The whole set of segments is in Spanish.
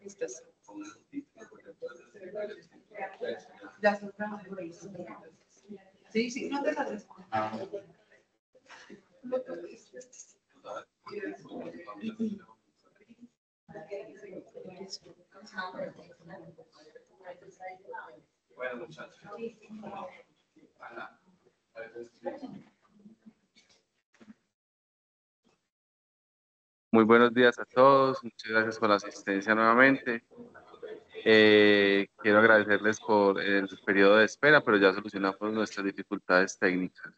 Listos. Ya son sí, sí, no te la respondo. Bueno, muchachos. Muy buenos días a todos, muchas gracias por la asistencia nuevamente. Quiero agradecerles por el periodo de espera, pero ya solucionamos nuestras dificultades técnicas.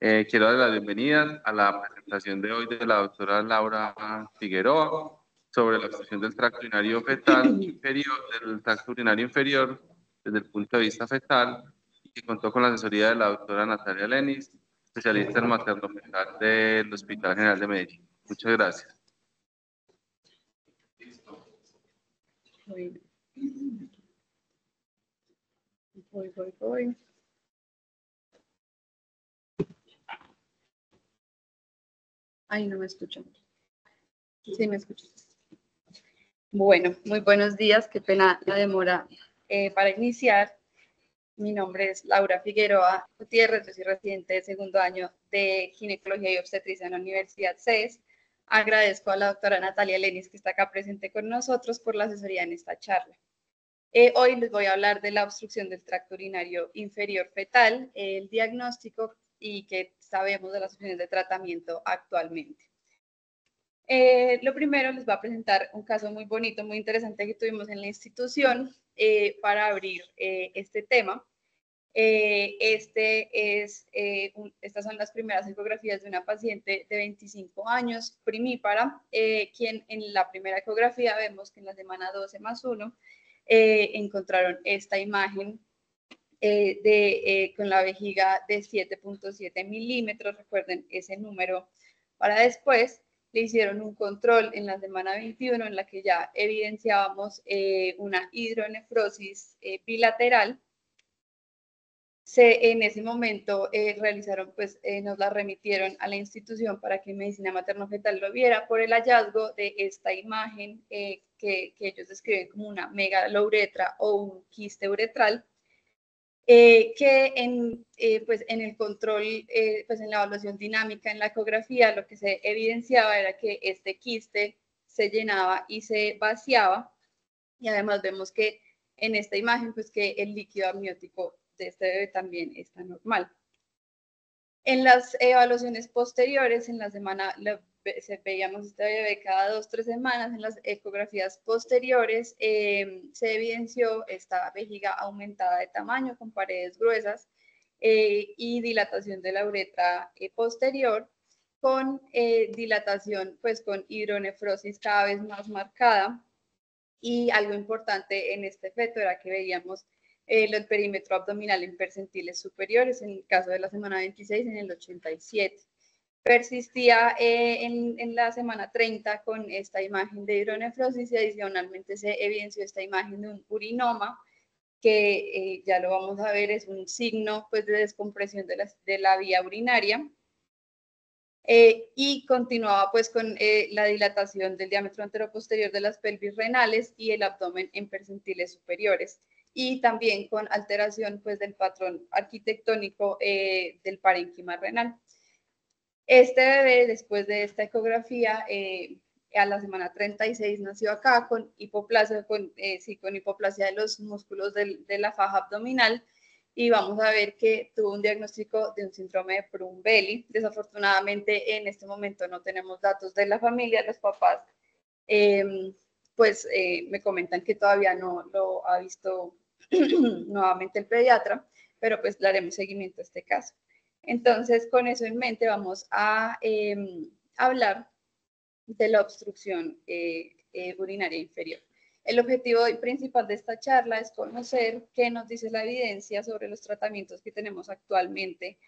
Quiero dar la bienvenida a la presentación de hoy de la doctora Laura Figueroa sobre la obstrucción del tracto urinario fetal inferior, del tracto urinario inferior desde el punto de vista fetal, y que contó con la asesoría de la doctora Natalia Lenis, especialista en materno-fetal del Hospital General de Medellín. Muchas gracias. Voy. Ay, no me escuchan. Sí, me escuchan. Bueno, muy buenos días. Qué pena la demora para iniciar. Mi nombre es Laura Figueroa Gutiérrez, yo soy residente de segundo año de Ginecología y Obstetricia en la Universidad CES. Agradezco a la doctora Natalia Lenis, que está acá presente con nosotros, por la asesoría en esta charla. Hoy les voy a hablar de la obstrucción del tracto urinario inferior fetal, el diagnóstico y qué sabemos de las opciones de tratamiento actualmente. Lo primero, les voy a presentar un caso muy bonito, muy interesante que tuvimos en la institución para abrir este tema. Estas son las primeras ecografías de una paciente de 25 años, primípara, quien en la primera ecografía vemos que en la semana 12+1 encontraron esta imagen con la vejiga de 7.7 milímetros. Recuerden ese número. Para después le hicieron un control en la semana 21 en la que ya evidenciábamos una hidronefrosis bilateral. En ese momento realizaron, nos la remitieron a la institución para que Medicina Materno-Fetal lo viera por el hallazgo de esta imagen que ellos describen como una megalouretra o un quiste uretral, que en el control, en la evaluación dinámica en la ecografía, lo que se evidenciaba era que este quiste se llenaba y se vaciaba, y además vemos que en esta imagen, que el líquido amniótico de este bebé también está normal. En las evaluaciones posteriores, en la semana, veíamos este bebé cada 2-3 semanas. En las ecografías posteriores se evidenció esta vejiga aumentada de tamaño con paredes gruesas y dilatación de la uretra posterior, con dilatación, con hidronefrosis cada vez más marcada. Y algo importante en este feto era que veíamos el perímetro abdominal en percentiles superiores, en el caso de la semana 26 en el 87. Persistía en la semana 30 con esta imagen de hidronefrosis, y adicionalmente se evidenció esta imagen de un urinoma, que ya lo vamos a ver, es un signo de descompresión de la vía urinaria. Y continuaba con la dilatación del diámetro anteroposterior de las pelvis renales y el abdomen en percentiles superiores, y también con alteración del patrón arquitectónico del parénquima renal. Este bebé, después de esta ecografía, a la semana 36 nació acá con hipoplasia, con hipoplasia de los músculos de la faja abdominal, y vamos a ver que tuvo un diagnóstico de un síndrome de Prader-Willi. Desafortunadamente, en este momento no tenemos datos de la familia. Los papás me comentan que todavía no lo ha visto nuevamente el pediatra, pero le haremos seguimiento a este caso. Entonces, con eso en mente, vamos a hablar de la obstrucción urinaria inferior. El objetivo principal de esta charla es conocer qué nos dice la evidencia sobre los tratamientos que tenemos actualmente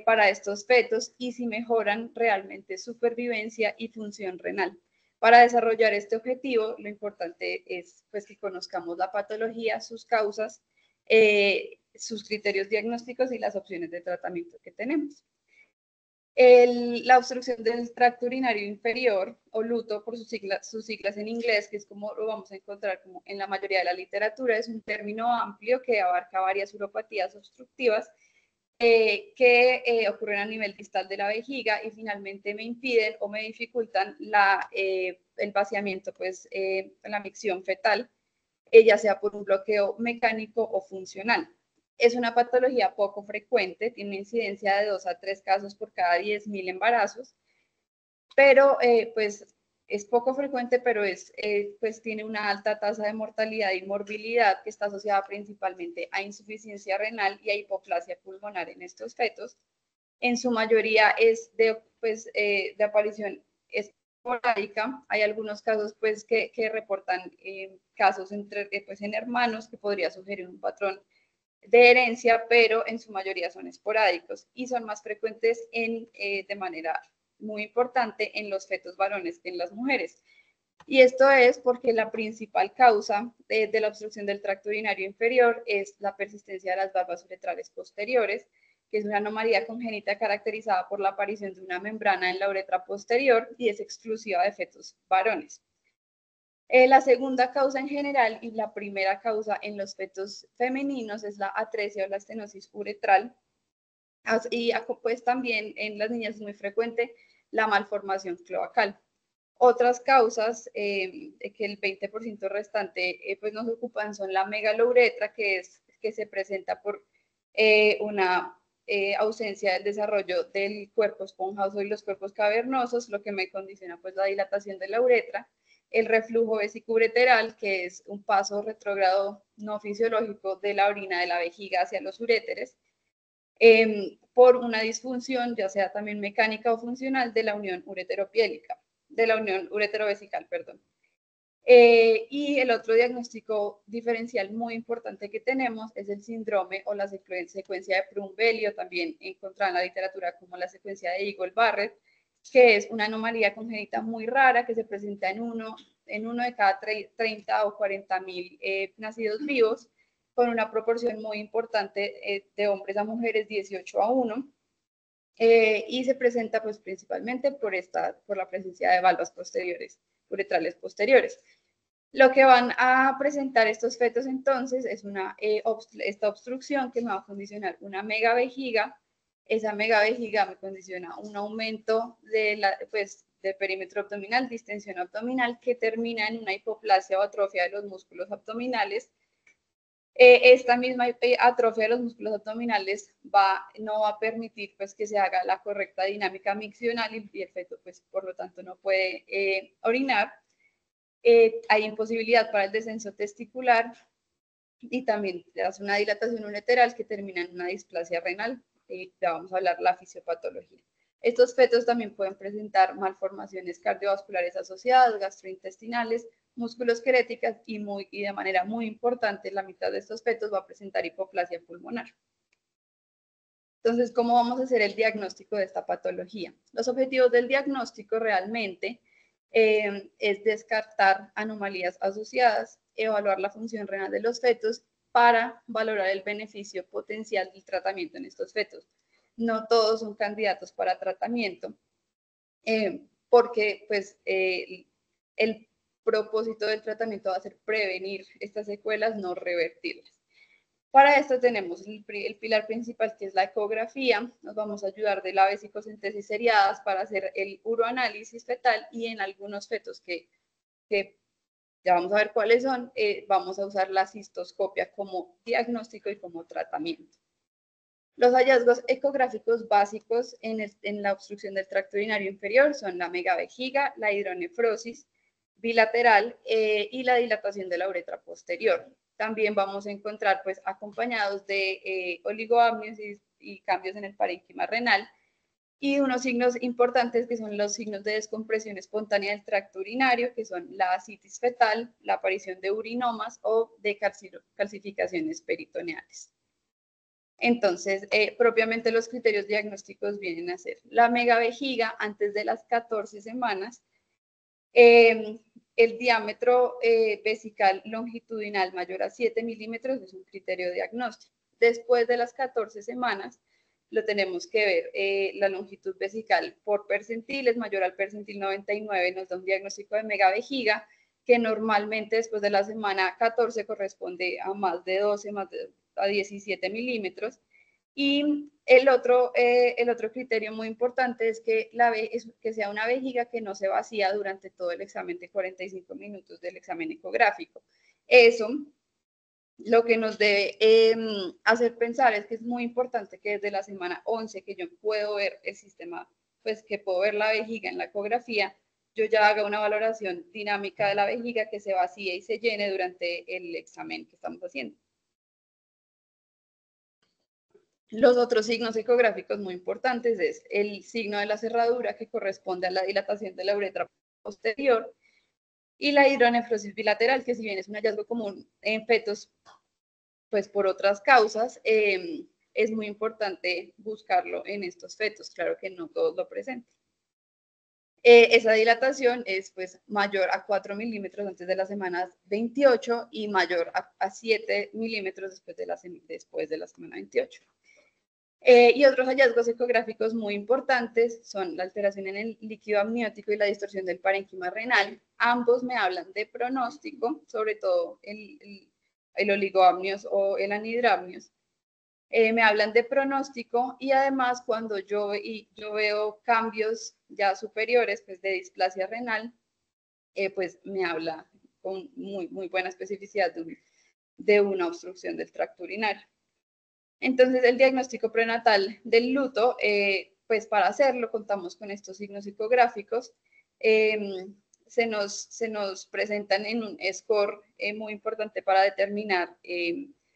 para estos fetos, y si mejoran realmente supervivencia y función renal. Para desarrollar este objetivo, lo importante es que conozcamos la patología, sus causas, sus criterios diagnósticos y las opciones de tratamiento que tenemos. La obstrucción del tracto urinario inferior, o LUTO por sus siglas en inglés, que es como lo vamos a encontrar como en la mayoría de la literatura, es un término amplio que abarca varias uropatías obstructivas que ocurren a nivel distal de la vejiga y finalmente me impiden o me dificultan el vaciamiento, pues la micción fetal, ya sea por un bloqueo mecánico o funcional. Es una patología poco frecuente, tiene una incidencia de 2 a 3 casos por cada 10.000 embarazos, pero pues es poco frecuente, pero pues tiene una alta tasa de mortalidad y morbilidad que está asociada principalmente a insuficiencia renal y a hipoplasia pulmonar en estos fetos. En su mayoría es de aparición esporádica. Hay algunos casos pues, que reportan casos pues, en hermanos que podría sugerir un patrón de herencia, pero en su mayoría son esporádicos y son más frecuentes de manera muy importante en los fetos varones que en las mujeres. Y esto es porque la principal causa de la obstrucción del tracto urinario inferior es la persistencia de las valvas uretrales posteriores, que es una anomalía congénita caracterizada por la aparición de una membrana en la uretra posterior y es exclusiva de fetos varones. La segunda causa en general y la primera causa en los fetos femeninos es la atresia o la estenosis uretral. Y pues también en las niñas es muy frecuente la malformación cloacal. Otras causas que el 20% restante pues nos ocupan son la megalouretra, que se presenta por una ausencia del desarrollo del cuerpo esponjoso y los cuerpos cavernosos, lo que me condiciona pues la dilatación de la uretra, el reflujo vesicoureteral, que es un paso retrógrado no fisiológico de la orina de la vejiga hacia los uréteres, por una disfunción, ya sea también mecánica o funcional, de la unión ureteropiélica, de la unión ureterovesical, perdón. Y el otro diagnóstico diferencial muy importante que tenemos es el síndrome o la secuencia de Prunbelli, también encontrada en la literatura como la secuencia de Eagle-Barrett, que es una anomalía congénita muy rara que se presenta en uno de cada 30 o 40.000 nacidos vivos, con una proporción muy importante de hombres a mujeres, 18:1, y se presenta pues principalmente por la presencia de valvas posteriores, uretrales posteriores. Lo que van a presentar estos fetos entonces es esta obstrucción que me va a condicionar una megavejiga. Esa megavejiga me condiciona un aumento de perímetro abdominal, distensión abdominal, que termina en una hipoplasia o atrofia de los músculos abdominales. Esta misma atrofia de los músculos abdominales no va a permitir pues, que se haga la correcta dinámica miccional y el feto, pues, por lo tanto, no puede orinar. Hay imposibilidad para el descenso testicular y también hace una dilatación ureteral que termina en una displasia renal. Ya vamos a hablar de la fisiopatología. Estos fetos también pueden presentar malformaciones cardiovasculares asociadas, gastrointestinales, musculoesqueléticas y de manera muy importante, la mitad de estos fetos va a presentar hipoplasia pulmonar. Entonces, ¿cómo vamos a hacer el diagnóstico de esta patología? Los objetivos del diagnóstico realmente es descartar anomalías asociadas, evaluar la función renal de los fetos para valorar el beneficio potencial del tratamiento en estos fetos. No todos son candidatos para tratamiento, porque pues, el propósito del tratamiento va a ser prevenir estas secuelas, no revertirlas. Para esto tenemos el pilar principal, que es la ecografía. Nos vamos a ayudar de la vesicosíntesis seriadas para hacer el uroanálisis fetal y en algunos fetos que ya vamos a ver cuáles son, vamos a usar la cistoscopia como diagnóstico y como tratamiento. Los hallazgos ecográficos básicos en la obstrucción del tracto urinario inferior son la megavejiga, la hidronefrosis bilateral y la dilatación de la uretra posterior. También vamos a encontrar pues acompañados de oligoamnios y cambios en el parénquima renal y unos signos importantes que son los signos de descompresión espontánea del tracto urinario, que son la ascitis fetal, la aparición de urinomas o de calcificaciones peritoneales. Entonces, propiamente los criterios diagnósticos vienen a ser la megavejiga antes de las 14 semanas, el diámetro vesical longitudinal mayor a 7 milímetros es un criterio diagnóstico. Después de las 14 semanas, lo tenemos que ver. La longitud vesical por percentiles, mayor al percentil 99, nos da un diagnóstico de megavejiga, que normalmente después de la semana 14 corresponde a más de 12, a 17 milímetros. Y el otro criterio muy importante es que, que sea una vejiga que no se vacía durante todo el examen de 45 minutos del examen ecográfico. Eso lo que nos debe hacer pensar es que es muy importante que desde la semana 11, que yo puedo ver el sistema, pues que puedo ver la vejiga en la ecografía, yo ya haga una valoración dinámica de la vejiga que se vacíe y se llene durante el examen que estamos haciendo. Los otros signos ecográficos muy importantes es el signo de la cerradura, que corresponde a la dilatación de la uretra posterior, y la hidronefrosis bilateral, que si bien es un hallazgo común en fetos, pues por otras causas, es muy importante buscarlo en estos fetos. Claro que no todos lo presentan. Esa dilatación es pues mayor a 4 milímetros antes de las semanas 28 y mayor a 7 milímetros después de la semana 28. Y otros hallazgos ecográficos muy importantes son la alteración en el líquido amniótico y la distorsión del parénquima renal. Ambos me hablan de pronóstico, sobre todo el oligoamnios o el anhidramnios. Me hablan de pronóstico, y además cuando yo veo cambios ya superiores pues, de displasia renal, pues me habla con muy buena especificidad de una obstrucción del tracto urinario. Entonces, el diagnóstico prenatal del luto, pues para hacerlo contamos con estos signos ecográficos. Se nos presentan en un score muy importante para determinar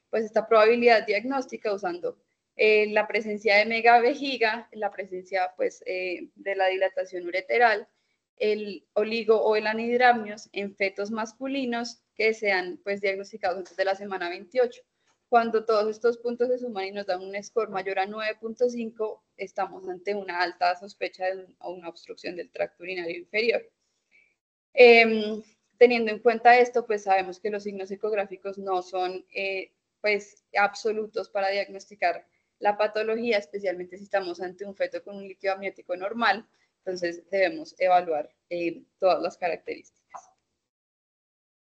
pues esta probabilidad diagnóstica usando la presencia de megavejiga, la presencia pues de la dilatación ureteral, el oligo o el anhidramnios en fetos masculinos que sean pues diagnosticados antes de la semana 28. Cuando todos estos puntos se suman y nos dan un score mayor a 9.5, estamos ante una alta sospecha de una obstrucción del tracto urinario inferior. Teniendo en cuenta esto, pues sabemos que los signos ecográficos no son pues absolutos para diagnosticar la patología, especialmente si estamos ante un feto con un líquido amniótico normal. Entonces debemos evaluar todas las características.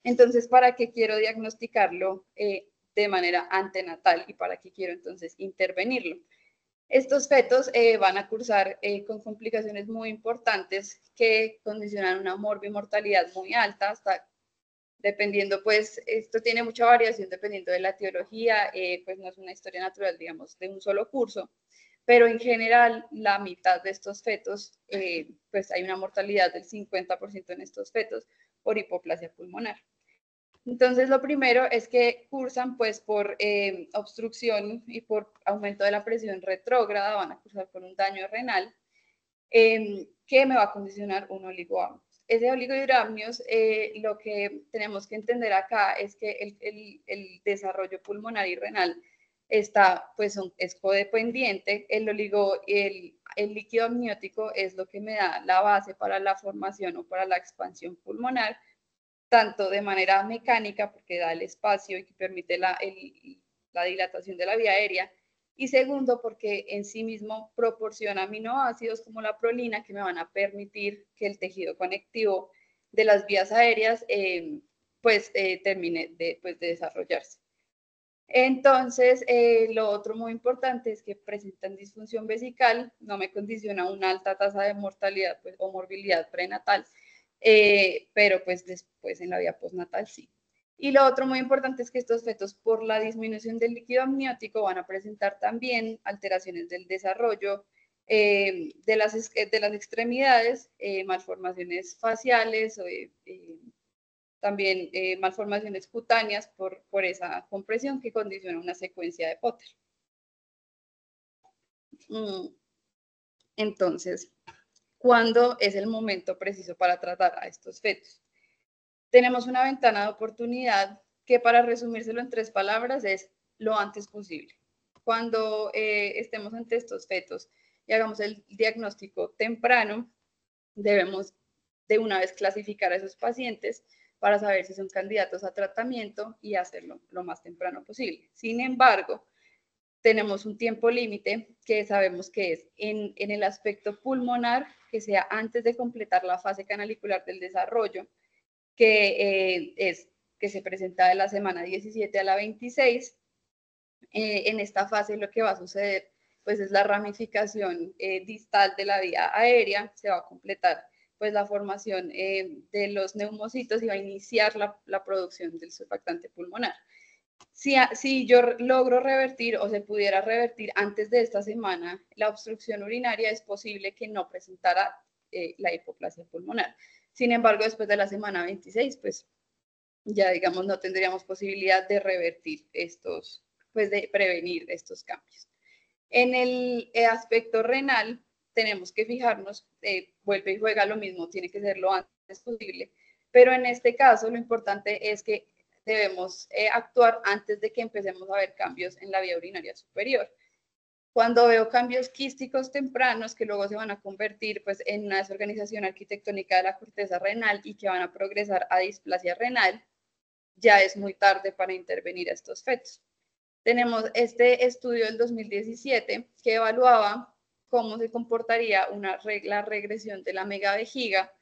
Entonces, ¿para qué quiero diagnosticarlo de manera antenatal y para qué quiero entonces intervenirlo? Estos fetos van a cursar con complicaciones muy importantes que condicionan una morbimortalidad muy alta, hasta dependiendo, pues, esto tiene mucha variación dependiendo de la etiología, pues no es una historia natural, digamos, de un solo curso, pero en general la mitad de estos fetos, pues hay una mortalidad del 50% en estos fetos por hipoplasia pulmonar. Entonces, lo primero es que cursan pues por obstrucción y por aumento de la presión retrógrada, van a cursar por un daño renal que me va a condicionar un oligoamnios. Ese oligohidramnios, lo que tenemos que entender acá es que el desarrollo pulmonar y renal está, pues, es codependiente. El líquido amniótico es lo que me da la base para la formación o para la expansión pulmonar, tanto de manera mecánica, porque da el espacio y que permite la dilatación de la vía aérea, y segundo, porque en sí mismo proporciona aminoácidos como la prolina que me van a permitir que el tejido conectivo de las vías aéreas termine de desarrollarse. Entonces, lo otro muy importante es que presentan disfunción vesical, no me condiciona una alta tasa de mortalidad pues, o morbilidad prenatal, pero pues después en la vía postnatal sí. Y lo otro muy importante es que estos fetos, por la disminución del líquido amniótico, van a presentar también alteraciones del desarrollo de las extremidades, malformaciones faciales, también malformaciones cutáneas por esa compresión que condiciona una secuencia de Potter. Entonces, ¿cuándo es el momento preciso para tratar a estos fetos? Tenemos una ventana de oportunidad que, para resumírselo en 3 palabras, es lo antes posible. Cuando estemos ante estos fetos y hagamos el diagnóstico temprano, debemos de una vez clasificar a esos pacientes para saber si son candidatos a tratamiento y hacerlo lo más temprano posible. Sin embargo, tenemos un tiempo límite que sabemos que es en el aspecto pulmonar, que sea antes de completar la fase canalicular del desarrollo, que se presenta de la semana 17 a la 26. En esta fase lo que va a suceder pues es la ramificación distal de la vía aérea, se va a completar pues la formación de los neumocitos y va a iniciar la producción del surfactante pulmonar. Si yo logro revertir o se pudiera revertir antes de esta semana la obstrucción urinaria, es posible que no presentara la hipoplasia pulmonar. Sin embargo, después de la semana 26, pues ya digamos no tendríamos posibilidad de revertir estos, pues de prevenir estos cambios. En el aspecto renal, tenemos que fijarnos, vuelve y juega lo mismo, tiene que ser lo antes posible, pero en este caso lo importante es que debemos actuar antes de que empecemos a ver cambios en la vía urinaria superior. Cuando veo cambios quísticos tempranos que luego se van a convertir pues, en una desorganización arquitectónica de la corteza renal y que van a progresar a displasia renal, ya es muy tarde para intervenir a estos fetos. Tenemos este estudio del 2017 que evaluaba cómo se comportaría la regresión de la megavejiga.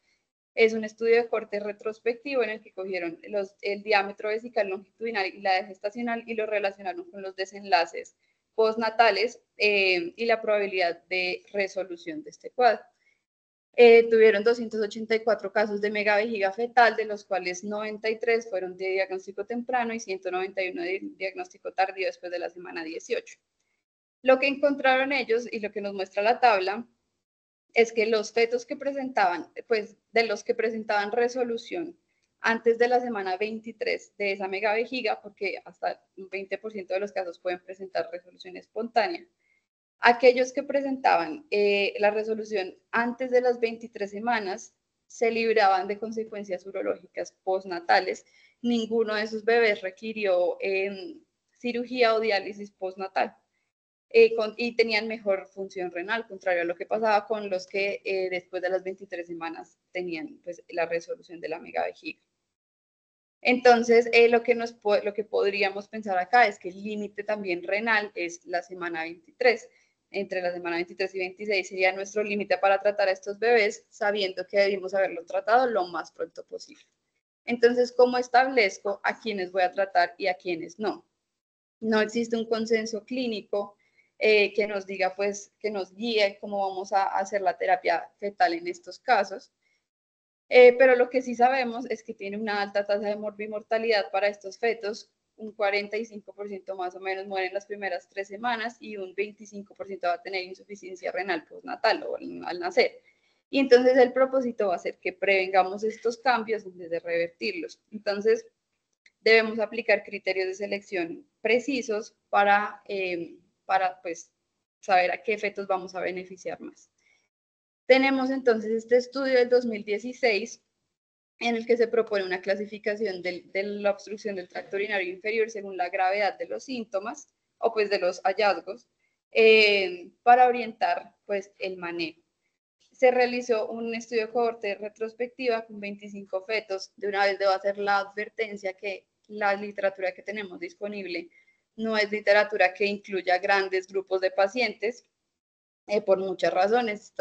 Es un estudio de corte retrospectivo en el que cogieron el diámetro vesical longitudinal y la gestacional y lo relacionaron con los desenlaces postnatales y la probabilidad de resolución de este cuadro. Tuvieron 284 casos de megavejiga fetal, de los cuales 93 fueron de diagnóstico temprano y 191 de diagnóstico tardío después de la semana 18. Lo que encontraron ellos y lo que nos muestra la tabla es que los fetos que presentaban, pues de los que presentaban resolución antes de la semana 23 de esa megavejiga, porque hasta un 20% de los casos pueden presentar resolución espontánea, aquellos que presentaban la resolución antes de las 23 semanas se libraban de consecuencias urológicas postnatales. Ninguno de esos bebés requirió cirugía o diálisis postnatal y tenían mejor función renal, contrario a lo que pasaba con los que después de las 23 semanas tenían pues, la resolución de la megavejiga. Entonces, lo que podríamos pensar acá es que el límite también renal es la semana 23. Entre la semana 23 y 26 sería nuestro límite para tratar a estos bebés, sabiendo que debimos haberlo tratado lo más pronto posible. Entonces, ¿cómo establezco a quiénes voy a tratar y a quiénes no? No existe un consenso clínico que nos diga, pues, que nos guíe cómo vamos a hacer la terapia fetal en estos casos. Pero lo que sí sabemos es que tiene una alta tasa de morbimortalidad para estos fetos, un 45% más o menos mueren las primeras 3 semanas y un 25% va a tener insuficiencia renal postnatal o al nacer. Y entonces el propósito va a ser que prevengamos estos cambios en vez de revertirlos. Entonces debemos aplicar criterios de selección precisos para pues, saber a qué fetos vamos a beneficiar más. Tenemos entonces este estudio del 2016 en el que se propone una clasificación de la obstrucción del tracto urinario inferior según la gravedad de los síntomas o pues de los hallazgos para orientar pues el manejo. Se realizó un estudio de cohorte retrospectiva con 25 fetos. De una vez debo hacer la advertencia que la literatura que tenemos disponible no es literatura que incluya grandes grupos de pacientes por muchas razones.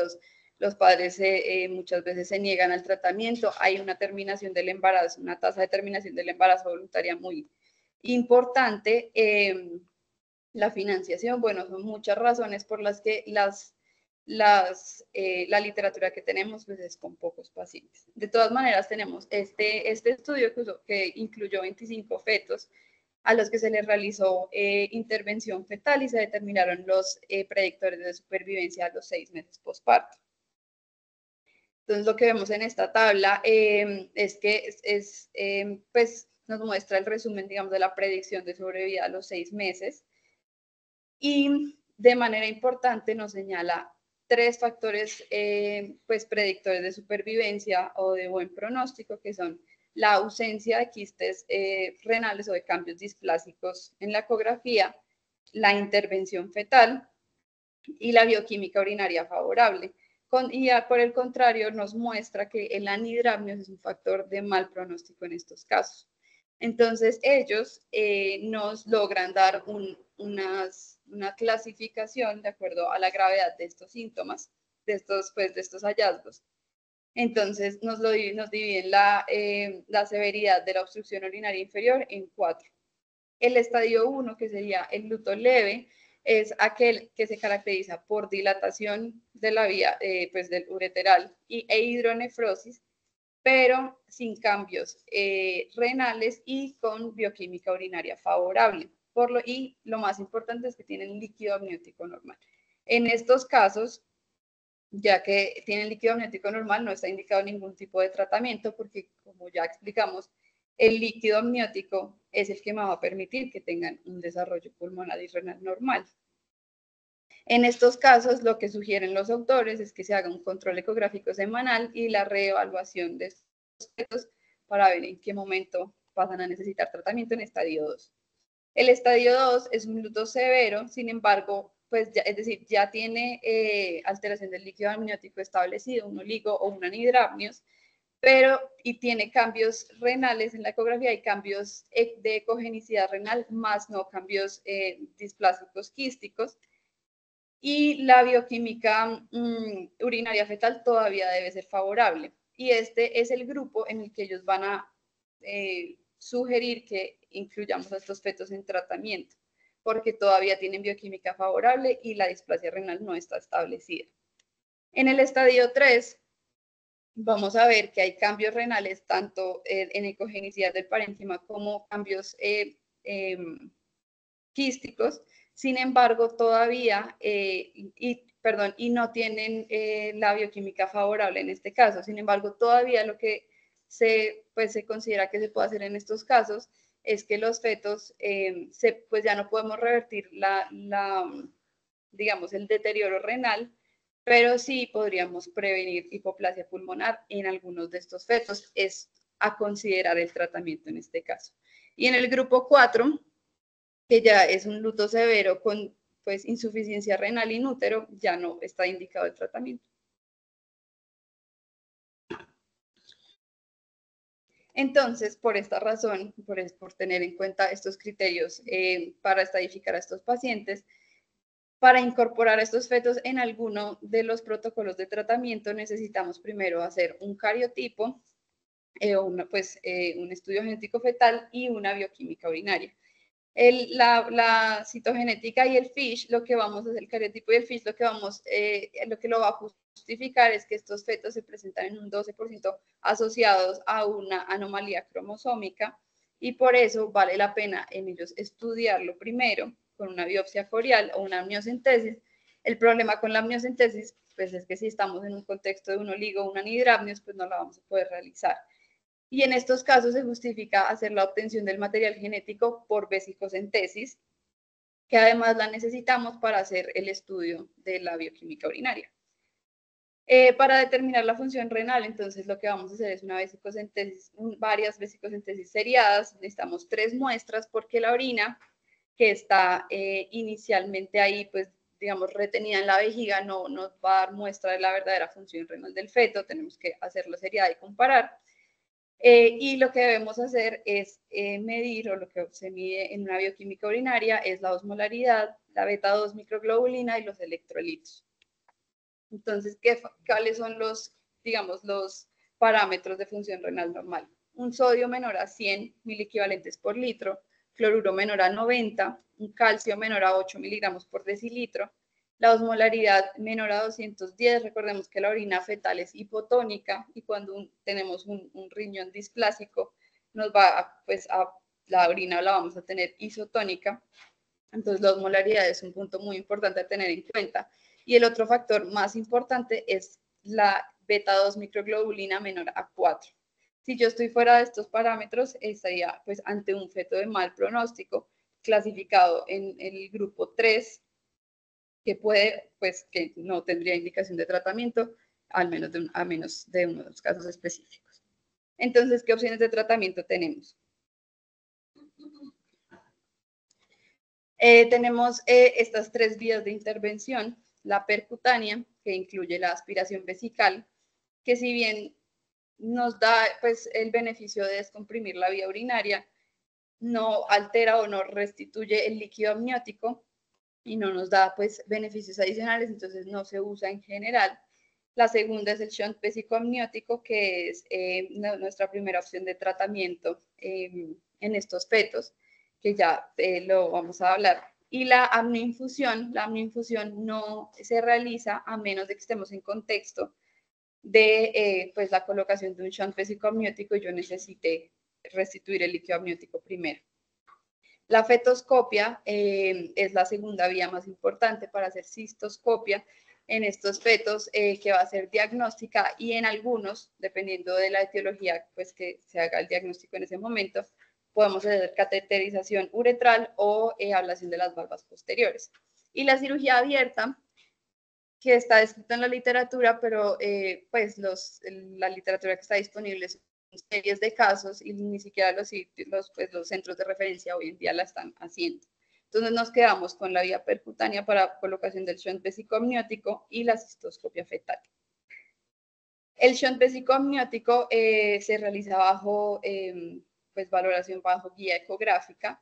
Los padres muchas veces se niegan al tratamiento, hay una terminación del embarazo, una tasa de terminación del embarazo voluntaria muy importante. La financiación, bueno, son muchas razones por las que la literatura que tenemos pues, es con pocos pacientes. De todas maneras, tenemos este estudio que incluyó 25 fetos a los que se les realizó intervención fetal y se determinaron los predictores de supervivencia a los 6 meses postparto. Entonces, lo que vemos en esta tabla es que pues, nos muestra el resumen, digamos, de la predicción de sobrevida a los 6 meses y de manera importante nos señala 3 factores pues, predictores de supervivencia o de buen pronóstico, que son la ausencia de quistes renales o de cambios displásicos en la ecografía, la intervención fetal y la bioquímica urinaria favorable. Y por el contrario, nos muestra que el anhidramnios es un factor de mal pronóstico en estos casos. Entonces ellos nos logran dar una clasificación de acuerdo a la gravedad de estos síntomas, de estos hallazgos. Entonces nos dividen la severidad de la obstrucción urinaria inferior en 4. El estadio 1, que sería el luto leve, es aquel que se caracteriza por dilatación de la vía del ureteral e hidronefrosis, pero sin cambios renales y con bioquímica urinaria favorable. Y lo más importante es que tienen líquido amniótico normal. En estos casos, ya que tienen líquido amniótico normal, no está indicado ningún tipo de tratamiento porque, como ya explicamos, el líquido amniótico es el que me va a permitir que tengan un desarrollo pulmonar y renal normal. En estos casos, lo que sugieren los autores es que se haga un control ecográfico semanal y la reevaluación de estos fetos para ver en qué momento pasan a necesitar tratamiento en estadio 2. El estadio 2 es un luto severo, sin embargo, pues ya, es decir, ya tiene alteración del líquido amniótico establecido, un oligo o un anhidramnios, y tiene cambios renales en la ecografía y cambios de ecogenicidad renal, más no cambios displásicos quísticos. Y la bioquímica urinaria fetal todavía debe ser favorable. Y este es el grupo en el que ellos van a sugerir que incluyamos a estos fetos en tratamiento, porque todavía tienen bioquímica favorable y la displasia renal no está establecida. En el estadio 3, vamos a ver que hay cambios renales tanto en ecogenicidad del parénquima como cambios quísticos. Sin embargo, todavía, y no tienen la bioquímica favorable en este caso. Sin embargo, todavía lo que se considera que se puede hacer en estos casos es que los fetos, pues ya no podemos revertir digamos, el deterioro renal, pero sí podríamos prevenir hipoplasia pulmonar en algunos de estos fetos. Es a considerar el tratamiento en este caso. Y en el grupo 4, que ya es un luto severo con pues insuficiencia renal inútero, ya no está indicado el tratamiento. Entonces, por esta razón, por tener en cuenta estos criterios para estadificar a estos pacientes, para incorporar estos fetos en alguno de los protocolos de tratamiento, necesitamos primero hacer un cariotipo, un estudio genético fetal y una bioquímica urinaria. La citogenética y el FISH, lo que vamos a hacer, el cariotipo y el FISH, lo que lo va a justificar es que estos fetos se presentan en un 12% asociados a una anomalía cromosómica y por eso vale la pena en ellos estudiarlo primero con una biopsia corial o una amniocentesis. El problema con la amniocentesis pues es que si estamos en un contexto de un oligo o un anhidramnios, pues no la vamos a poder realizar. Y en estos casos se justifica hacer la obtención del material genético por vesicocentesis, que además la necesitamos para hacer el estudio de la bioquímica urinaria. Para determinar la función renal, entonces lo que vamos a hacer es una vesicocentesis, varias vesicocentesis seriadas, necesitamos 3 muestras porque la orina que está inicialmente ahí, pues digamos, retenida en la vejiga, no nos va a dar muestra de la verdadera función renal del feto, tenemos que hacerlo seriada y comparar. Y lo que debemos hacer es medir, o lo que se mide en una bioquímica urinaria, es la osmolaridad, la beta-2 microglobulina y los electrolitos. Entonces, ¿cuáles son digamos, los parámetros de función renal normal? Un sodio menor a 100 miliequivalentes por litro, cloruro menor a 90, un calcio menor a 8 miligramos por decilitro, la osmolaridad menor a 210. Recordemos que la orina fetal es hipotónica y cuando tenemos un riñón displásico, la orina la vamos a tener isotónica. Entonces, la osmolaridad es un punto muy importante a tener en cuenta. Y el otro factor más importante es la beta-2 microglobulina menor a 4. Si yo estoy fuera de estos parámetros, estaría pues ante un feto de mal pronóstico, clasificado en el grupo 3, que no tendría indicación de tratamiento, a menos de uno de los casos específicos. Entonces, ¿qué opciones de tratamiento tenemos? Tenemos estas 3 vías de intervención, la percutánea, que incluye la aspiración vesical, que si bien nos da pues el beneficio de descomprimir la vía urinaria, no altera o no restituye el líquido amniótico y no nos da pues beneficios adicionales, entonces no se usa en general. La segunda es el shunt vesicoamniótico, que es nuestra primera opción de tratamiento en estos fetos, que ya lo vamos a hablar. Y la amniinfusión no se realiza a menos de que estemos en contexto de pues la colocación de un shunt vesicoamniótico y yo necesite restituir el líquido amniótico primero. La fetoscopia es la segunda vía más importante para hacer cistoscopia en estos fetos, que va a ser diagnóstica y en algunos, dependiendo de la etiología, pues que se haga el diagnóstico en ese momento, podemos hacer cateterización uretral o ablación de las valvas posteriores. Y la cirugía abierta, que está descrita en la literatura, pero pues la literatura que está disponible son series de casos y ni siquiera los centros de referencia hoy en día la están haciendo. Entonces nos quedamos con la vía percutánea para colocación del shunt vesicoamniótico y la cistoscopia fetal. El shunt vesicoamniótico se realiza bajo pues valoración bajo guía ecográfica.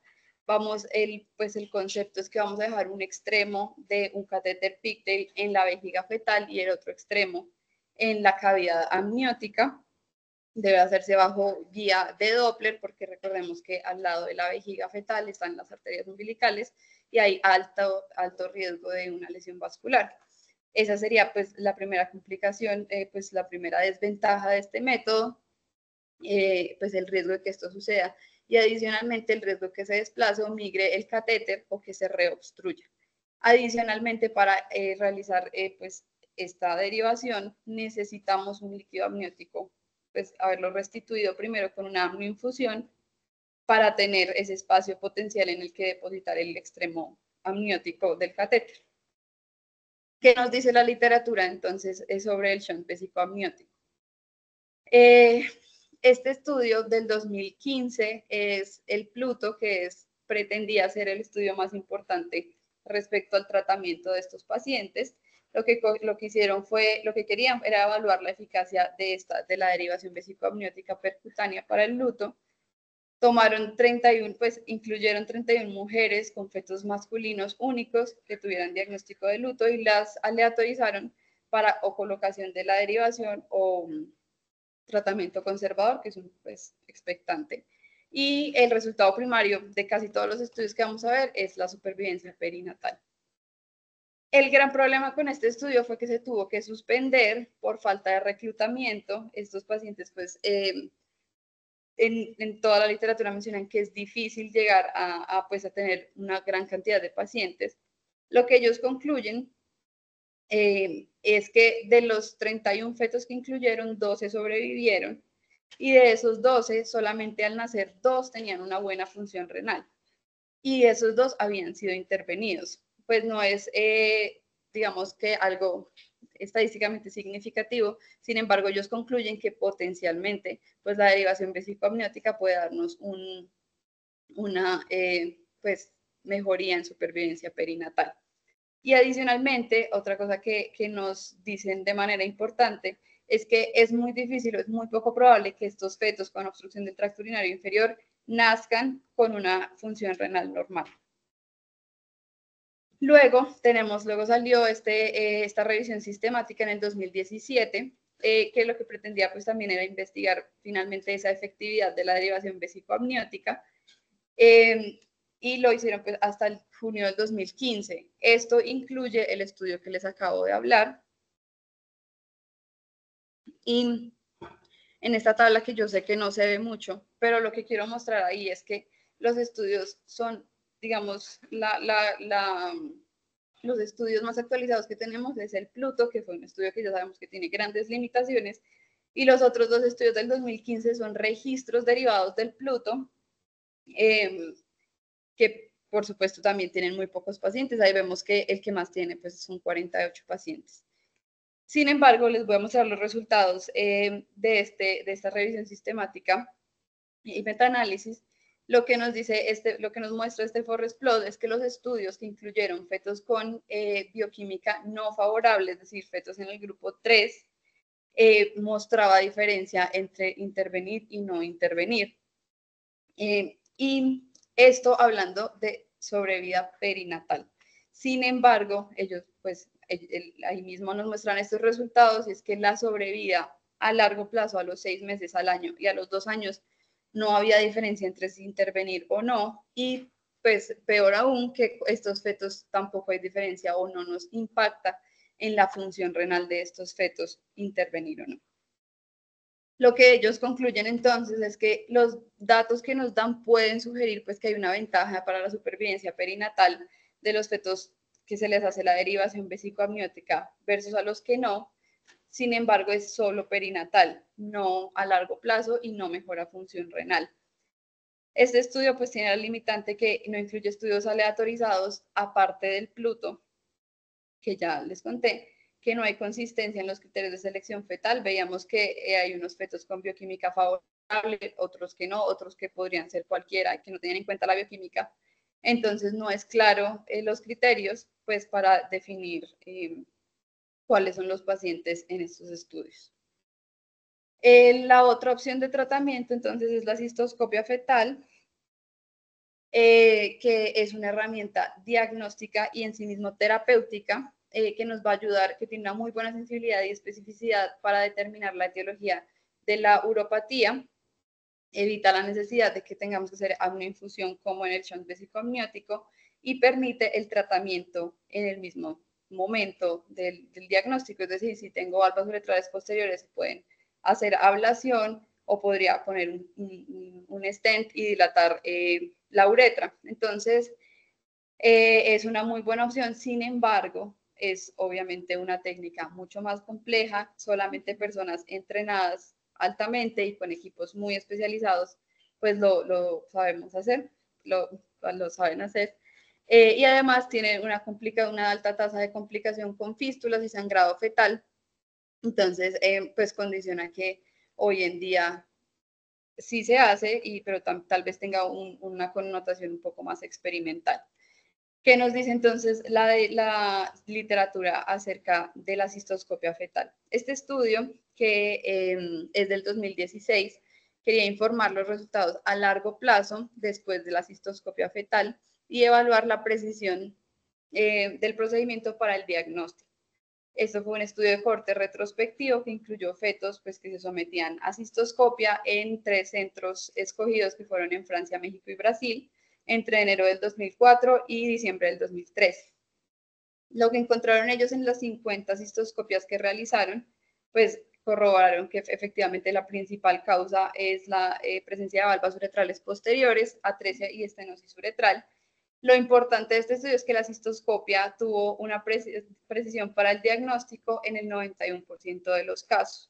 El concepto es que vamos a dejar un extremo de un catéter pigtail en la vejiga fetal y el otro extremo en la cavidad amniótica. Debe hacerse bajo guía de Doppler, porque recordemos que al lado de la vejiga fetal están las arterias umbilicales y hay alto riesgo de una lesión vascular. Esa sería pues la primera complicación, pues la primera desventaja de este método, pues el riesgo de que esto suceda y adicionalmente el riesgo de que se desplace o migre el catéter o que se reobstruya. Adicionalmente, para realizar pues esta derivación necesitamos un líquido amniótico, pues haberlo restituido primero con una amnioinfusión para tener ese espacio potencial en el que depositar el extremo amniótico del catéter. ¿Qué nos dice la literatura entonces sobre el shunt vesicoamniótico? Este estudio del 2015 es el Pluto, que pretendía ser el estudio más importante respecto al tratamiento de estos pacientes. Lo que hicieron fue, lo que querían era evaluar la eficacia de la derivación vesicoamniótica percutánea para el luto. Tomaron 31, pues incluyeron 31 mujeres con fetos masculinos únicos que tuvieran diagnóstico de luto y las aleatorizaron para o colocación de la derivación o tratamiento conservador, que es un pues, expectante. Y el resultado primario de casi todos los estudios que vamos a ver es la supervivencia perinatal. El gran problema con este estudio fue que se tuvo que suspender por falta de reclutamiento. Estos pacientes, pues, en toda la literatura mencionan que es difícil llegar pues, a tener una gran cantidad de pacientes. Lo que ellos concluyen es que de los 31 fetos que incluyeron, 12 sobrevivieron y de esos 12, solamente al nacer 2 tenían una buena función renal y esos 2 habían sido intervenidos. Pues no es, digamos que algo estadísticamente significativo, sin embargo ellos concluyen que potencialmente pues la derivación vesicoamniótica puede darnos una pues mejoría en supervivencia perinatal. Y adicionalmente, otra cosa que nos dicen de manera importante es que es muy difícil, es muy poco probable que estos fetos con obstrucción del tracto urinario inferior nazcan con una función renal normal. Luego salió esta revisión sistemática en el 2017, que lo que pretendía pues también era investigar finalmente esa efectividad de la derivación vesicoamniótica. Y lo hicieron pues hasta el junio del 2015. Esto incluye el estudio que les acabo de hablar. Y en esta tabla, que yo sé que no se ve mucho, pero lo que quiero mostrar ahí es que los estudios son, digamos, los estudios más actualizados que tenemos es el Pluto, que fue un estudio que ya sabemos que tiene grandes limitaciones, y los otros dos estudios del 2015 son registros derivados del Pluto, que por supuesto también tienen muy pocos pacientes. Ahí vemos que el que más tiene pues son 48 pacientes. Sin embargo, les voy a mostrar los resultados de esta revisión sistemática y metaanálisis. Lo que nos dice lo que nos muestra este forest plot es que los estudios que incluyeron fetos con bioquímica no favorable, es decir, fetos en el grupo 3, mostraba diferencia entre intervenir y no intervenir. Y esto hablando de sobrevida perinatal. Sin embargo, ellos pues ahí mismo nos muestran estos resultados, y es que la sobrevida a largo plazo, a los 6 meses, al año y a los 2 años, no había diferencia entre si intervenir o no, y pues peor aún, que estos fetos tampoco hay diferencia o no nos impacta en la función renal de estos fetos intervenir o no. Lo que ellos concluyen entonces es que los datos que nos dan pueden sugerir pues que hay una ventaja para la supervivencia perinatal de los fetos que se les hace la derivación vesicoamniótica versus a los que no. Sin embargo, es solo perinatal, no a largo plazo y no mejora función renal. Este estudio pues tiene la limitante que no incluye estudios aleatorizados aparte del Pluto, que ya les conté, que no hay consistencia en los criterios de selección fetal. Veíamos que hay unos fetos con bioquímica favorable, otros que no, otros que podrían ser cualquiera, que no tenían en cuenta la bioquímica. Entonces no es claro los criterios pues para definir cuáles son los pacientes en estos estudios. La otra opción de tratamiento entonces es la cistoscopia fetal, que es una herramienta diagnóstica y en sí mismo terapéutica, que nos va a ayudar, que tiene una muy buena sensibilidad y especificidad para determinar la etiología de la uropatía, evita la necesidad de que tengamos que hacer una infusión como en el shunt vesicoamniótico y permite el tratamiento en el mismo momento del diagnóstico. Es decir, si tengo valvas uretrales posteriores, se pueden hacer ablación o podría poner un stent y dilatar la uretra. Entonces, es una muy buena opción. Sin embargo, es obviamente una técnica mucho más compleja. Solamente personas entrenadas altamente y con equipos muy especializados, pues lo sabemos hacer, lo saben hacer. Y además tiene una alta tasa de complicación con fístulas y sangrado fetal. Entonces, pues condiciona que hoy en día sí se hace, pero tal vez tenga una connotación un poco más experimental. ¿Qué nos dice entonces la literatura acerca de la cistoscopia fetal? Este estudio, que es del 2016, quería informar los resultados a largo plazo después de la cistoscopia fetal y evaluar la precisión del procedimiento para el diagnóstico. Esto fue un estudio de corte retrospectivo que incluyó fetos pues, que se sometían a cistoscopia en 3 centros escogidos que fueron en Francia, México y Brasil entre enero del 2004 y diciembre del 2013. Lo que encontraron ellos en las 50 cistoscopias que realizaron, pues corroboraron que efectivamente la principal causa es la presencia de valvas uretrales posteriores, atresia y estenosis uretral. Lo importante de este estudio es que la cistoscopia tuvo una precisión para el diagnóstico en el 91% de los casos.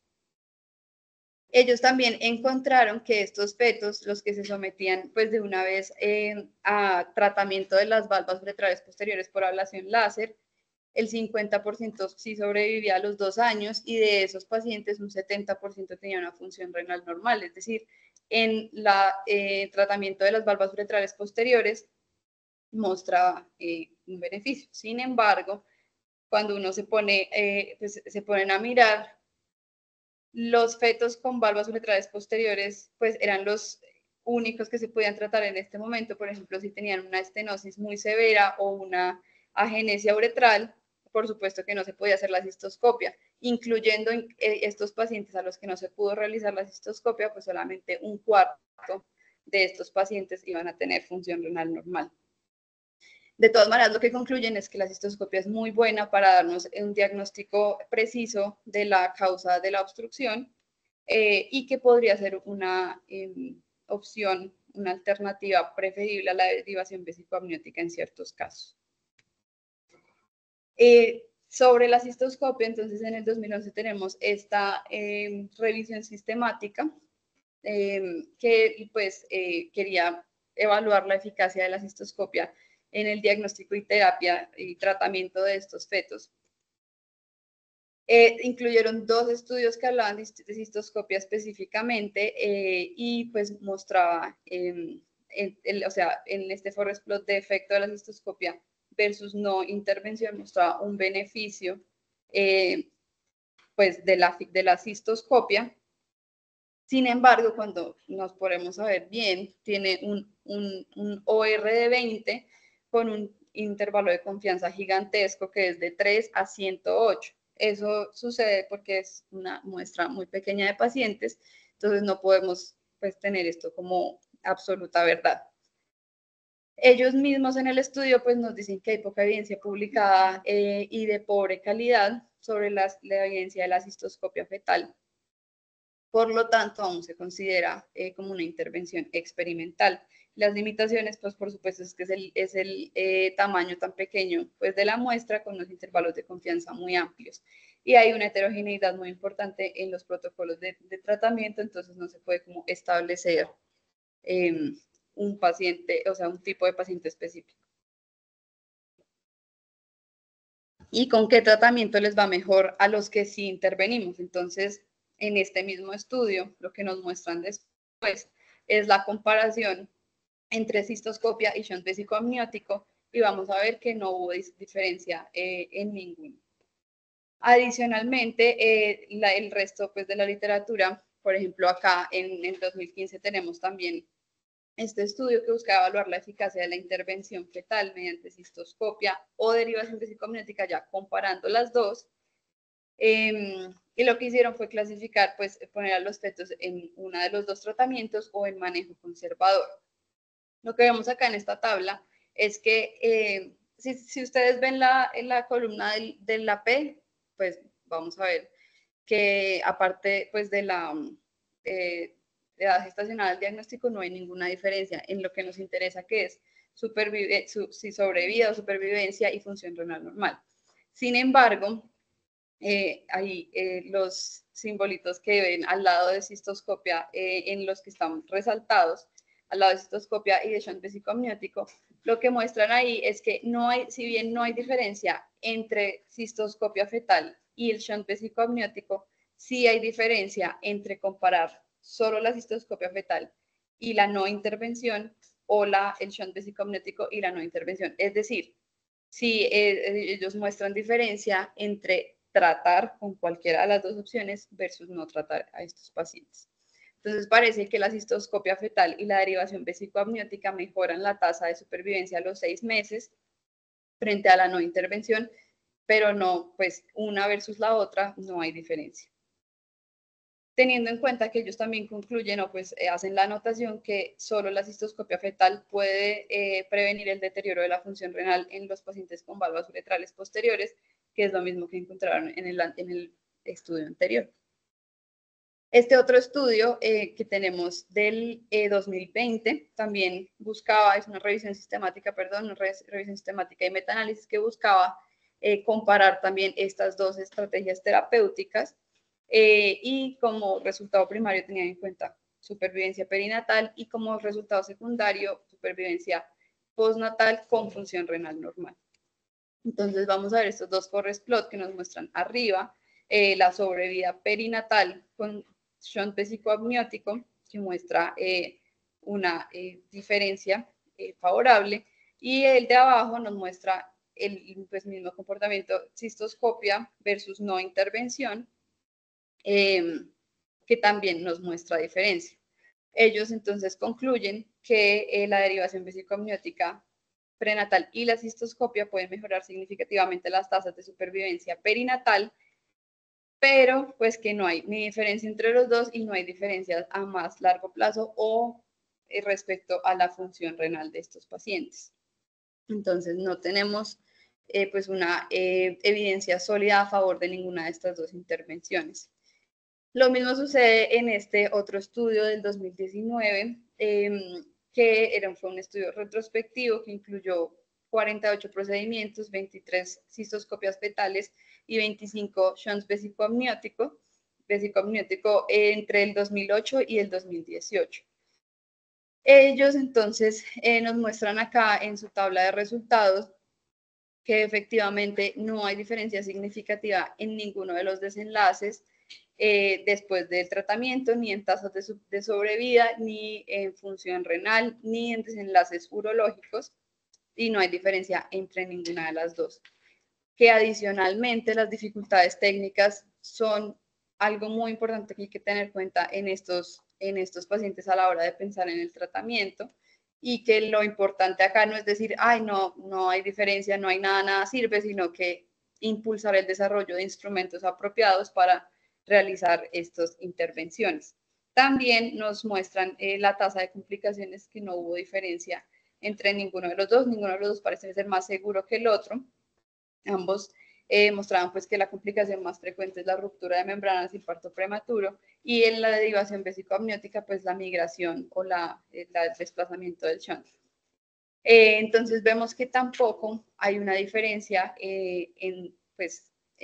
Ellos también encontraron que estos fetos, los que se sometían pues de una vez a tratamiento de las valvas uretrales posteriores por ablación láser, el 50% sí sobrevivía a los 2 años y de esos pacientes un 70% tenía una función renal normal, es decir, en el tratamiento de las valvas uretrales posteriores mostraba un beneficio. Sin embargo, cuando uno se pone, pues se ponen a mirar, los fetos con valvas uretrales posteriores, pues eran los únicos que se podían tratar en este momento. Por ejemplo, si tenían una estenosis muy severa o una agenesia uretral, por supuesto que no se podía hacer la cistoscopia, incluyendo estos pacientes a los que no se pudo realizar la cistoscopia, pues solamente un cuarto de estos pacientes iban a tener función renal normal. De todas maneras, lo que concluyen es que la cistoscopia es muy buena para darnos un diagnóstico preciso de la causa de la obstrucción y que podría ser una opción, una alternativa preferible a la derivación vesicoamniótica en ciertos casos. Sobre la cistoscopia, entonces en el 2011 tenemos esta revisión sistemática que pues quería evaluar la eficacia de la cistoscopia en el diagnóstico y terapia y tratamiento de estos fetos. Incluyeron 2 estudios que hablaban de cistoscopia específicamente y pues mostraba, o sea, en este forest plot de efecto de la cistoscopia versus no intervención, mostraba un beneficio pues de la cistoscopia Sin embargo, cuando nos ponemos a ver bien, tiene un OR de 20 con un intervalo de confianza gigantesco que es de 3 a 108. Eso sucede porque es una muestra muy pequeña de pacientes, entonces no podemos pues, tener esto como absoluta verdad. Ellos mismos en el estudio pues, nos dicen que hay poca evidencia publicada y de pobre calidad sobre la evidencia de la cistoscopia fetal. Por lo tanto, aún se considera como una intervención experimental. Las limitaciones, pues por supuesto, es que es el tamaño tan pequeño pues, de la muestra con los intervalos de confianza muy amplios. Y hay una heterogeneidad muy importante en los protocolos de tratamiento, entonces no se puede como establecer un paciente, o sea, un tipo de paciente específico. ¿Y con qué tratamiento les va mejor a los que sí intervenimos? Entonces, en este mismo estudio, lo que nos muestran después es la comparación entre cistoscopia y shunt vesicoamniótico y vamos a ver que no hubo diferencia en ninguno. Adicionalmente, el resto pues, de la literatura, por ejemplo, acá en el 2015 tenemos también este estudio que buscaba evaluar la eficacia de la intervención fetal mediante cistoscopia o derivación vesicoamniótica, ya comparando las dos. Y lo que hicieron fue clasificar, pues poner a los fetos en uno de los dos tratamientos o en manejo conservador. Lo que vemos acá en esta tabla es que si ustedes ven en la columna de la P, pues vamos a ver que aparte pues de la edad gestacional al diagnóstico no hay ninguna diferencia en lo que nos interesa, que es si sobrevida o supervivencia y función renal normal. Sin embargo, ahí los simbolitos que ven al lado de cistoscopia en los que están resaltados, al lado de cistoscopia y de shunt vesicoamniótico, lo que muestran ahí es que no hay, si bien no hay diferencia entre cistoscopia fetal y el shunt vesicoamniótico, sí hay diferencia entre comparar solo la cistoscopia fetal y la no intervención o el shunt vesicoamniótico y la no intervención. Es decir, si ellos muestran diferencia entre tratar con cualquiera de las dos opciones versus no tratar a estos pacientes. Entonces parece que la cistoscopia fetal y la derivación vesicoamniótica mejoran la tasa de supervivencia a los 6 meses frente a la no intervención, pero no, pues una versus la otra no hay diferencia. Teniendo en cuenta que ellos también concluyen o pues hacen la anotación que solo la cistoscopia fetal puede prevenir el deterioro de la función renal en los pacientes con valvas uretrales posteriores, que es lo mismo que encontraron en el estudio anterior. Este otro estudio que tenemos del 2020 también buscaba, es una revisión sistemática, perdón, una revisión sistemática y metaanálisis que buscaba comparar también estas dos estrategias terapéuticas y como resultado primario tenían en cuenta supervivencia perinatal y como resultado secundario supervivencia postnatal con función renal normal. Entonces vamos a ver estos dos forest plot que nos muestran arriba la sobrevida perinatal con shunt vesicoamniótico que muestra una diferencia favorable y el de abajo nos muestra el pues, mismo comportamiento cistoscopia versus no intervención que también nos muestra diferencia. Ellos entonces concluyen que la derivación vesicoamniótica prenatal y la cistoscopia pueden mejorar significativamente las tasas de supervivencia perinatal, pero pues que no hay ni diferencia entre los dos y no hay diferencias a más largo plazo o respecto a la función renal de estos pacientes. Entonces no tenemos pues una evidencia sólida a favor de ninguna de estas dos intervenciones. Lo mismo sucede en este otro estudio del 2019, que fue un estudio retrospectivo que incluyó 48 procedimientos, 23 cistoscopias fetales y 25 shunts vesicoamniótico entre el 2008 y el 2018. Ellos entonces nos muestran acá en su tabla de resultados que efectivamente no hay diferencia significativa en ninguno de los desenlaces después del tratamiento, ni en tasas de sobrevida, ni en función renal, ni en desenlaces urológicos, y no hay diferencia entre ninguna de las dos. Que adicionalmente las dificultades técnicas son algo muy importante que hay que tener en cuenta en estos pacientes a la hora de pensar en el tratamiento, y que lo importante acá no es decir, ay, no hay diferencia, no hay nada, nada sirve, sino que impulsar el desarrollo de instrumentos apropiados para realizar estas intervenciones. También nos muestran la tasa de complicaciones, que no hubo diferencia entre ninguno de los dos parece ser más seguro que el otro. Ambos mostraban pues que la complicación más frecuente es la ruptura de membranas y parto prematuro, y en la derivación vesicoamniótica pues la migración o el desplazamiento del shunt. Entonces vemos que tampoco hay una diferencia en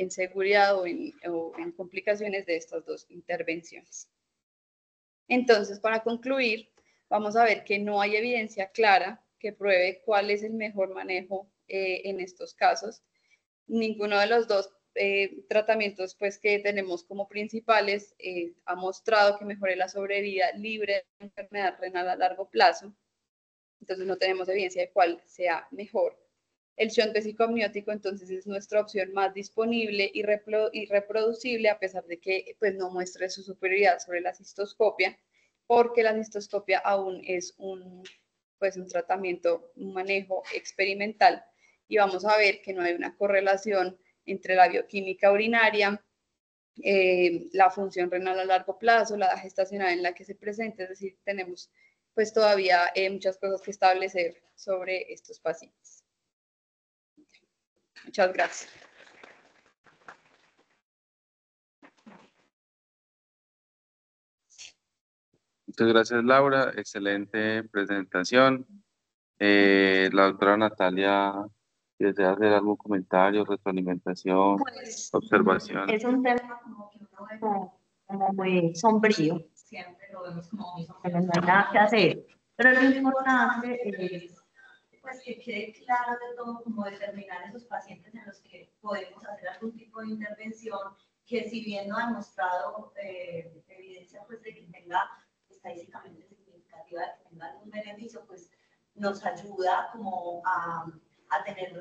seguridad o en complicaciones de estas dos intervenciones. Entonces, para concluir, vamos a ver que no hay evidencia clara que pruebe cuál es el mejor manejo en estos casos. Ninguno de los dos tratamientos pues, que tenemos como principales ha mostrado que mejore la sobrevida libre de enfermedad renal a largo plazo. Entonces no tenemos evidencia de cuál sea mejor. El shunt vesicoamniótico entonces es nuestra opción más disponible y reproducible, a pesar de que pues, no muestre su superioridad sobre la cistoscopia, porque la cistoscopia aún es un tratamiento, un manejo experimental, y vamos a ver que no hay una correlación entre la bioquímica urinaria, la función renal a largo plazo, la edad gestacional en la que se presenta, es decir, tenemos pues todavía muchas cosas que establecer sobre estos pacientes. Muchas gracias. Muchas gracias, Laura. Excelente presentación. La doctora Natalia, ¿desea hacer algún comentario, retroalimentación, Pues, observación? es un tema como que uno ve como muy sombrío, siempre lo vemos como muy sombrío, no hay nada que hacer, pero lo importante es pues, que quede claro de todo, como determinar esos pacientes en los que podemos hacer algún tipo de intervención, que si bien no ha demostrado evidencia pues, de que tenga estadísticamente significativa, de que tenga algún beneficio, pues nos ayuda como a tener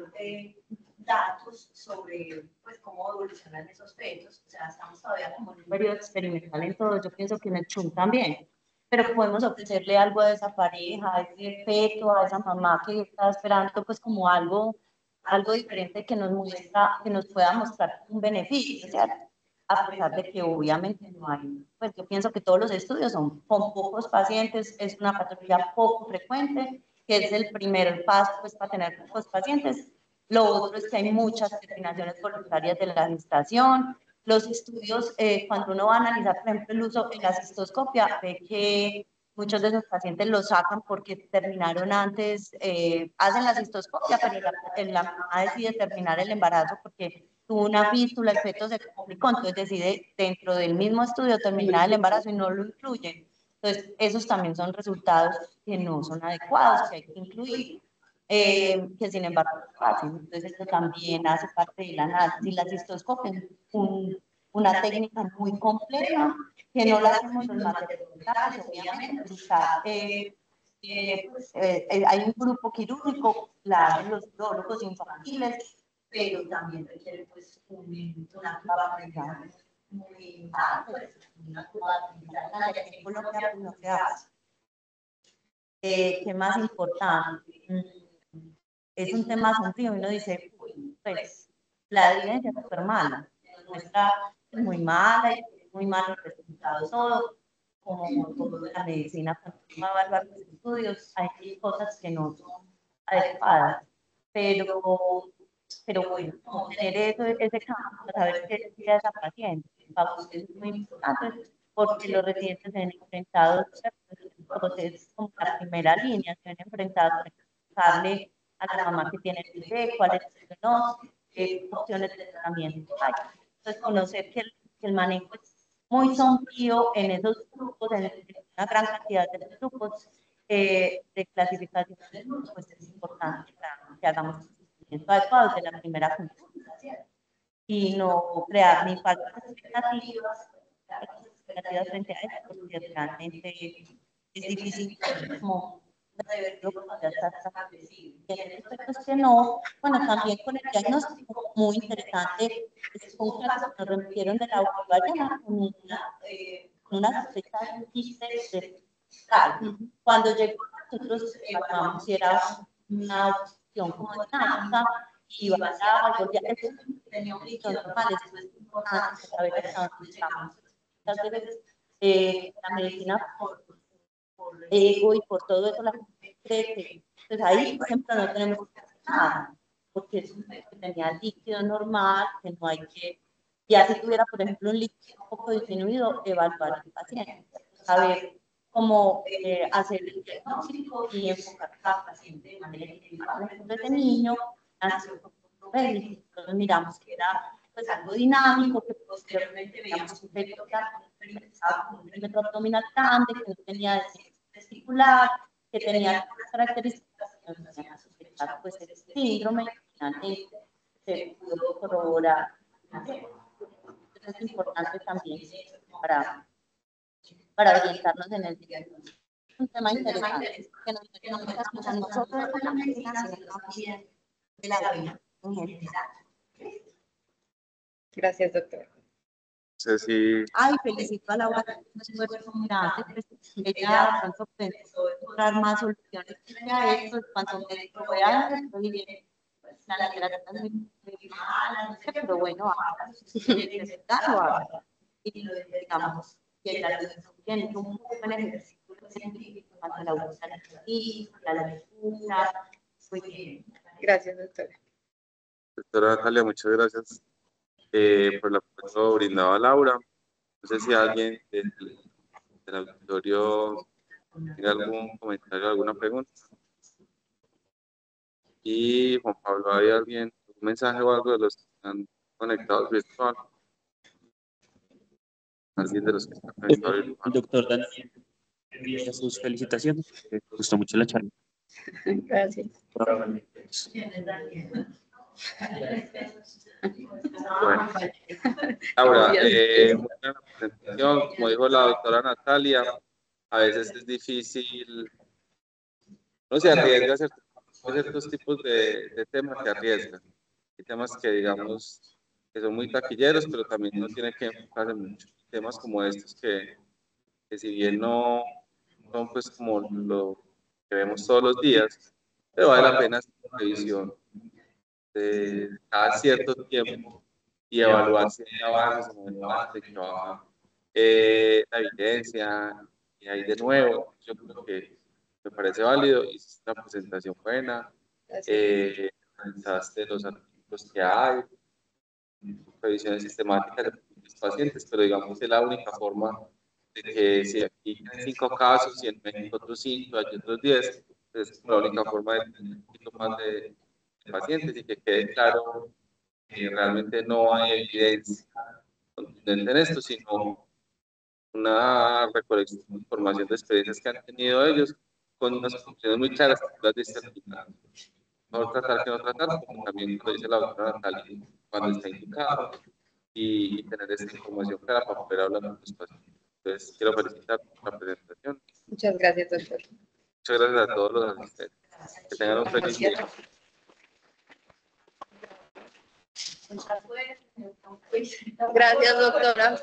datos sobre pues, cómo evolucionan esos fetos. O sea, estamos todavía como en un periodo experimental en todo. Yo pienso que en el CHUM también. Pero podemos ofrecerle algo a esa pareja, a ese feto, a esa mamá que está esperando pues como algo diferente que nos muestra, que nos pueda mostrar un beneficio, ¿cierto? A pesar de que obviamente no hay, pues yo pienso que todos los estudios son con pocos pacientes, es una patología poco frecuente, que es el primer paso pues para tener pocos pacientes. Lo otro es que hay muchas terminaciones voluntarias de la gestación. Los estudios, cuando uno va a analizar, por ejemplo, el uso de la cistoscopia, ve que muchos de esos pacientes lo sacan porque terminaron antes, hacen la cistoscopia, pero la mamá decide terminar el embarazo porque tuvo una fístula, el feto se complicó, entonces decide dentro del mismo estudio terminar el embarazo y no lo incluyen. Entonces, esos también son resultados que no son adecuados, que hay que incluir. Que sin embargo es fácil. Entonces esto también hace parte del análisis. La cistoscopia es una técnica muy compleja que no la hacemos los maternales, obviamente. Hay un grupo quirúrgico, la hacen los urólogos infantiles, pero también requiere pues, una curva de aprendizaje muy pues, una curva de aprendizaje en Colombia pues, no se hace. ¿Qué más importante? Es un tema sombrío y uno dice, pues la evidencia es súper mala, muestra muy mala y muy malos resultados, todo, como todo la medicina, cuando uno va a evaluar los estudios, hay cosas que no son adecuadas, pero bueno, como tener ese campo, saber qué decía esa paciente, para usted es muy importante, porque los residentes se ven enfrentados, es como la primera línea, se ven enfrentados a darle a la mamá que tiene el bebé, cuál es el diagnóstico, qué opciones de tratamiento hay. Entonces, conocer que el manejo es muy sombrío en esos grupos, en una gran cantidad de grupos de clasificación, pues es importante que hagamos un seguimiento adecuado de la primera consulta, ¿cierto? Y no crear ni falsas expectativas frente a eso, porque realmente es difícil como revertirlo cuando ya está establecido. Y en el aspectos que no, bueno, también con el diagnóstico muy interesante, es un caso que nos remitieron de la Guayana con una sospecha de un quiste rectal. Cuando llegó, nosotros evaluamos si era una opción como dinámica y bajaba, volvía, tenía una opción normal, esto es importante saber hasta dónde estamos. Muchas veces la medicina por ego y por todo eso la gente cree que, pues ahí, por ejemplo, no tenemos que hacer nada, porque es un que tenía líquido normal, que no hay que, ya si tuviera, por ejemplo, un líquido un poco disminuido, evaluar al paciente, saber cómo hacer el diagnóstico y enfocar al paciente de manera individual. Por ejemplo, ese niño nació con nosotros miramos que era pues algo dinámico, que posteriormente veíamos un pecho con un perímetro abdominal grande, que no tenía testicular, que tenía características que nos hacían sospechar pues el síndrome, finalmente se pudo corroborar. Entonces es importante también para orientarnos en el diagnóstico. Un tema interesante, que nos escuchan no solo de la medicina, sino también de la vida en general. Gracias, doctora. Sí. Ay, felicito a Laura, que es un esfuerzo muy grande, pues ella de pronto pensó encontrar más soluciones a esto, cuando me lo vea, estoy bien, pues la literatura es muy mala, no sé, pero bueno, ahora si quiere necesitarlo, ahora, y lo digamos, y ella lo hizo bien, hizo un buen ejercicio científico, cuando la usa la lectura, muy bien. Gracias, doctora. Doctora Natalia, muchas gracias por el apoyo brindado a Laura. No sé si alguien del auditorio tiene algún comentario, alguna pregunta. Y Juan Pablo, ¿hay alguien, un mensaje o algo de los que están conectados virtual? ¿Alguien de los que están conectados virtual? Doctor Daniel, sus felicitaciones. Me gustó mucho la charla. Gracias. Bueno, Laura, muy buena presentación. Como dijo la doctora Natalia, a veces es difícil, no se arriesga a ciertos tipos de temas que arriesgan. Hay temas que, digamos, que son muy taquilleros, pero también no tiene que enfocarse mucho. Temas como estos que si bien no son pues como lo que vemos todos los días, pero vale la pena hacer una revisión de cada cierto tiempo y evaluar si hay avances o no hay avances, que baja la evidencia, y ahí de nuevo, yo creo que me parece válido, hiciste una presentación buena, revisaste los artículos que hay, revisiones sistemáticas de los pacientes, pero digamos que es la única forma de que si aquí hay 5 casos y en México otros 5, hay otros 10, es la única forma de tener un poquito más de pacientes y que quede claro que realmente no hay evidencia contundente en esto, sino una recolección de información de experiencias que han tenido ellos con unas conclusiones muy claras que las diste al final. Mejor tratar que no tratar, como también lo dice la doctora Natalia, cuando está indicado, y tener esta información clara para poder hablar con los pacientes. Entonces, quiero felicitar por la presentación. Muchas gracias, doctor. Muchas gracias a todos los asistentes. Que tengan un feliz día. Gracias, doctora.